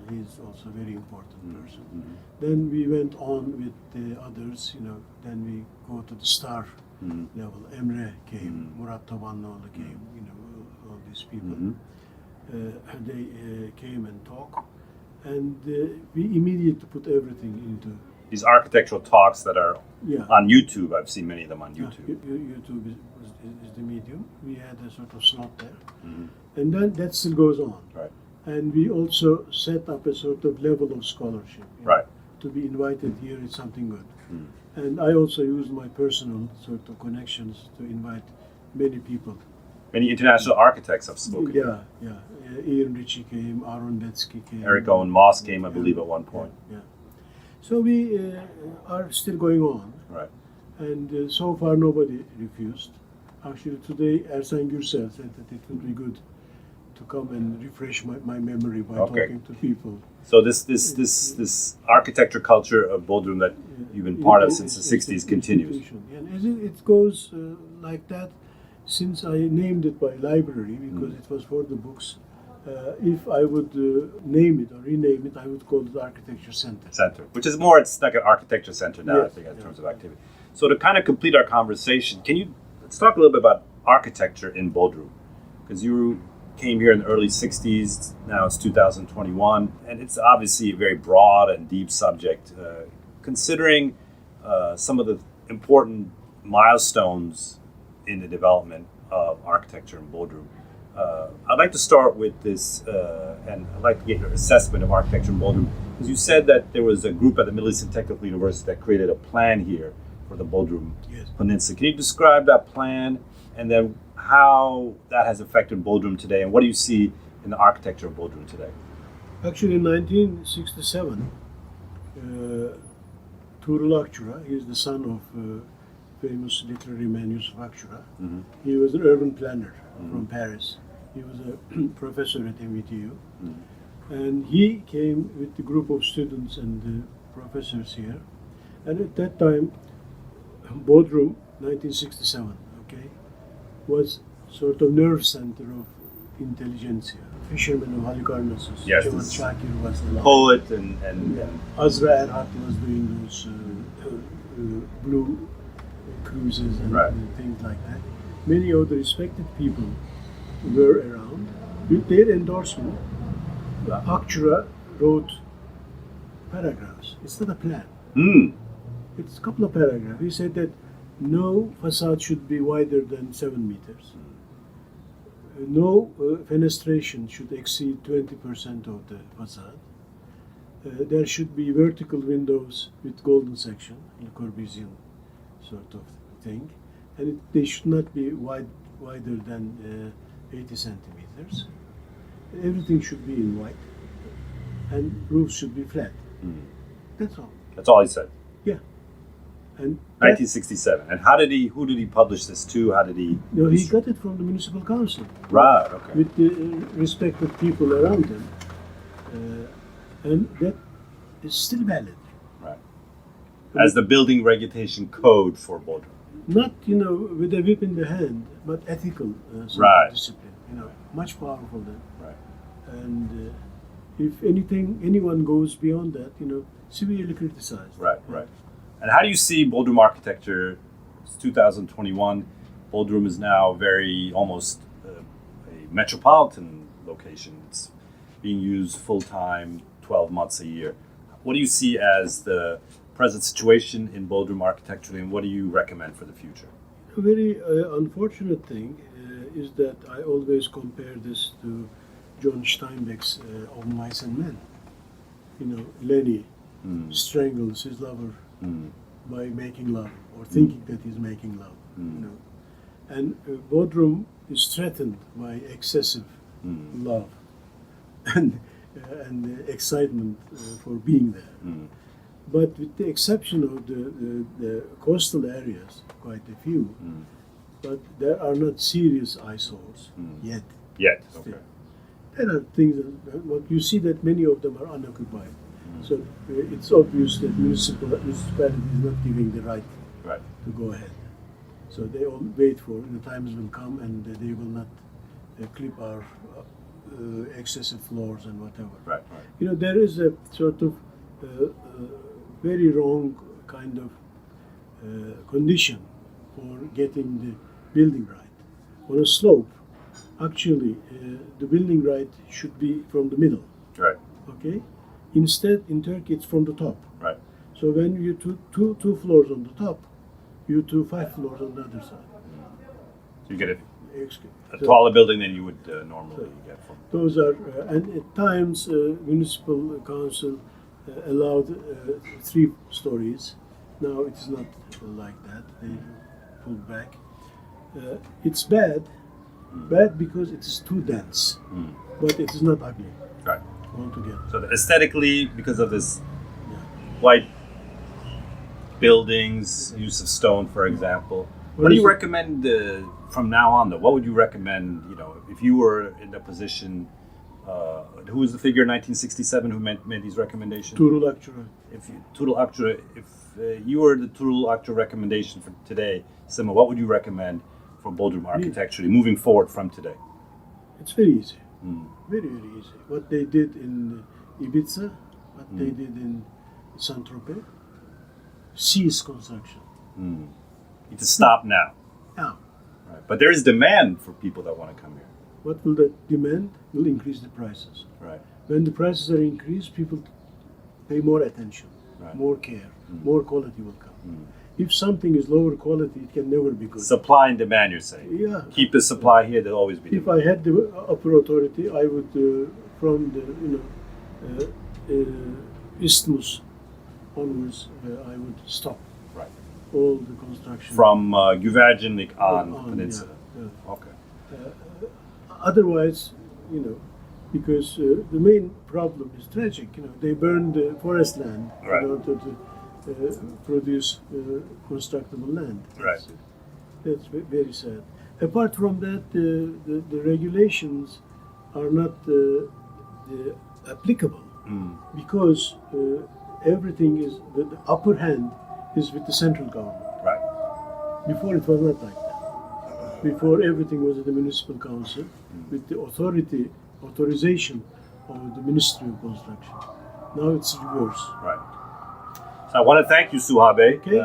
He's also a very important person. Then we went on with the others, then we go to the star level. Emre came, Murat Tabanlıoğlu came, all these people. They came and talked. And we immediately put everything into These architectural talks that are Yeah. on YouTube. I've seen many of them on YouTube. YouTube is the medium. We had a sort of slot there. And then that still goes on. Right. And we also set up a sort of level of scholarship. Right. To be invited here is something good. And I also used my personal sort of connections to invite many people. Many international architects have spoken. Yeah. Ian Ritchie came, Aaron Betsky came. Eric Owen Moss came, I believe, at one point. Yeah. So we are still going on. Right. And so far nobody refused. Actually today Ersan Gürsel said that it would be good to come and refresh my memory by talking to people. So this architecture culture of Bodrum that you've been part of since the 60s continues. And it goes like that since I named it by library because it was for the books. If I would name it or rename it, I would call it Architecture Center. Which is more, it's like an architecture center now, I think, in terms of activity. So to kind of complete our conversation, let's talk a little bit about architecture in Bodrum. Because you came here in the early 60s, now it's 2021, and it's obviously a very broad and deep subject. Considering some of the important milestones in the development of architecture in Bodrum, I'd like to start with this, and I'd like to get your assessment of architecture in Bodrum. Because you said that there was a group at the Middle Eastern Technical University that created a plan here for the Bodrum Peninsula. Can you describe that plan and then how that has affected Bodrum today, and what do you see in the architecture of Bodrum today? Actually, in 1967, Tuğrul Akçura, he is the son of famous literary man Yusuf Akçura. Mm-hmm. He was an urban planner from Paris. He was a professor at MITU. And he came with a group of students and professors here. And at that time, Bodrum, 1967, okay, was sort of nerve center of intelligentsia. Fishermen of Halikarnassus. Yes, Cevat Şakir was the poet and Azra Erhat was doing those blue cruises and things like that. Many of the respected people were around. With their endorsement, Akçura wrote paragraphs. It's not a plan. It's a couple of paragraphs. He said that no facade should be wider than 7 meters. No fenestration should exceed 20% of the facade. There should be vertical windows with golden section, Le Corbusier sort of thing, and they should not be wider than 80 centimeters. Everything should be in white, and roofs should be flat. That's all. That's all he said. Yeah. And 1967. And who did he publish this to? How did he? No, he got it from the municipal council. Right. Okay. With the respected people around him, and that is still valid. Right. As the building regulation code for Bodrum. Not, with a whip in the hand, but ethical discipline. Much powerful then. Right. And if anyone goes beyond that, severely criticized. Right. And how do you see Bodrum architecture? It's 2021. Bodrum is now almost a metropolitan location. It's being used full time, 12 months a year. What do you see as the present situation in Bodrum architecturally, and what do you recommend for the future? A very unfortunate thing is that I always compare this to John Steinbeck's Of Mice and Men. Lenny strangles his lover by making love or thinking that he's making love. And Bodrum is threatened by excessive love and excitement for being there. But with the exception of the coastal areas, quite a few, but there are not serious eyesores yet. Okay. There are things that you see that many of them are unoccupied. So it's obvious that municipality is not giving the right to go ahead. So they all wait for the times will come and they will not clip our excessive floors and whatever. Right. There is a sort of very wrong kind of condition for getting the building right. On a slope, actually, the building right should be from the middle. Right. Okay. Instead, in Turkey, it's from the top. Right. So when you two floors on the top, you 5 floors on the other side. So you get a taller building than you would normally get from. Those are, and at times, municipal council allowed 3 stories. Now it's not like that. They pulled back. It's bad because it is too dense, but it is not ugly. Right. Altogether. So aesthetically, because of this white buildings, use of stone, for example, what do you recommend from now on, though? What would you recommend, if you were in the position, who was the figure in 1967 who made these recommendations? Tuğrul Akçura. If you were the Tuğrul Akçura recommendation for today, Sima, what would you recommend for Bodrum architecturally, moving forward from today? It's very easy. Very, very easy. What they did in Ibiza, what they did in Saint-Tropez, cease construction. Need to stop now. Now. Right. But there is demand for people that want to come here. What will that demand? Will increase the prices. Right. When the prices are increased, people pay more attention, more care, more quality will come. if something is lower quality, it can never be good. Supply and demand, you're saying. Yeah. Keep the supply here, there'll always be If demand. I had the upper authority, I would, from the Isthmus onwards, I would stop Right. all the construction. From Güvercinlik on On, Peninsula. yeah. Okay. Otherwise, because the main problem is tragic. They burned the forest land Right. in order to produce constructible land. Right. That's very sad. Apart from that, the regulations are not applicable because everything is the upper hand is with the central government. Right. Before it was not like that. Before everything was at the municipal council with the authorization of the Ministry of Construction. Now it's reverse. Right. So I want to thank you, Suha Bey. Okay.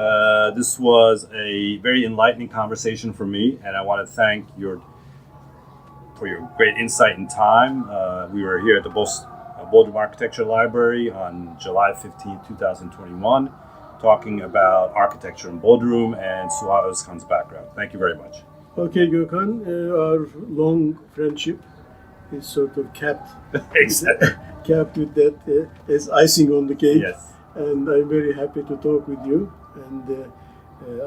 This was a very enlightening conversation for me, and I want to thank for your great insight and time. We were here at the Bodrum Architecture Library on July 15, 2021, talking about architecture in Bodrum and Suha Özkan's background. Thank you very much. Okay, Gökhan, our long friendship is sort of capped Exactly. capped with that as icing on the cake. Yes. And I'm very happy to talk with you. And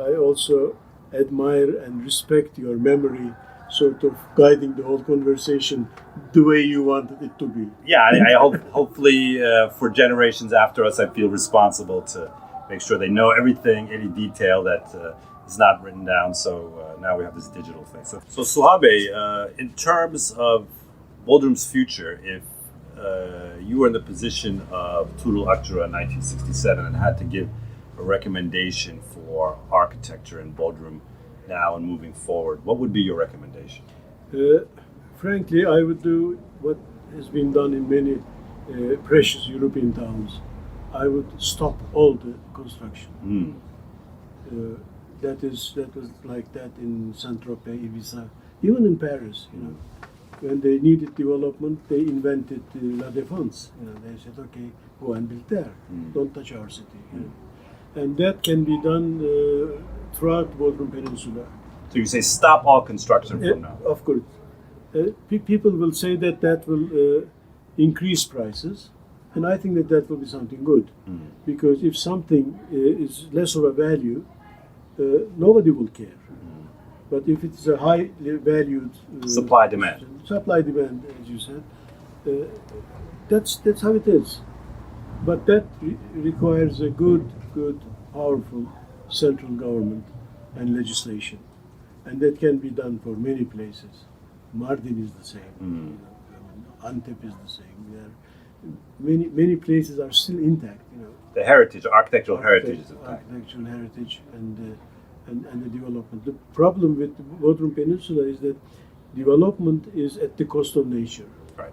I also admire and respect your memory, sort of guiding the whole conversation the way you wanted it to be. Yeah, I hope hopefully for generations after us, I feel responsible to make sure they know everything, any detail that is not written down. So now we have this digital thing. So Suha Bey, in terms of Bodrum's future, if you were in the position of Tuğrul Akçura in 1967 and had to give a recommendation for architecture in Bodrum now and moving forward, what would be your recommendation? Frankly, I would do what has been done in many precious European towns. I would stop all the construction. That was like that in Saint-Tropez, Ibiza, even in Paris. When they needed development, they invented La Défense. They said, okay, go and build there. Don't touch our city. And that can be done throughout Bodrum Peninsula. So you say stop all construction from now? Of course. People will say that will increase prices. And I think that will be something good. Because if something is less of a value, nobody will care. But if it's a highly valued Supply demand, as you said, that's how it is. But that requires a good, powerful central government and legislation, and that can be done for many places. Mardin is the same. Antep is the same. Many places are still intact. the heritage, architectural heritage is intact. Architectural heritage and the development. The problem with the Bodrum Peninsula is that development is at the cost of nature. Right.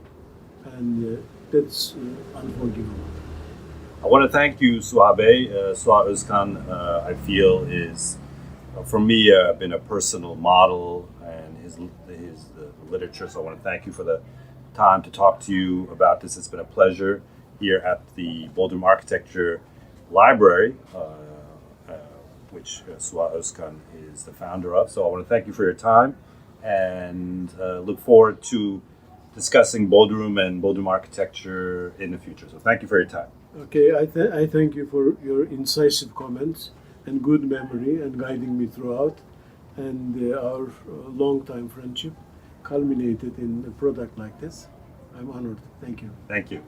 And that's unforgivable. I want to thank you, Suha Bey. Suha Özkan, I feel, is, for me, been a personal model and his literature. So I want to thank you for the time to talk to you about this. It's been a pleasure here at the Bodrum Architecture Library, which Suha Özkan is the founder of. So I want to thank you for your time and look forward to discussing Bodrum and Bodrum architecture in the future. So thank you for your time. Okay, I thank you for your incisive comments and good memory and guiding me throughout. And our long-time friendship culminated in a product like this. I'm honored. Thank you. Thank you.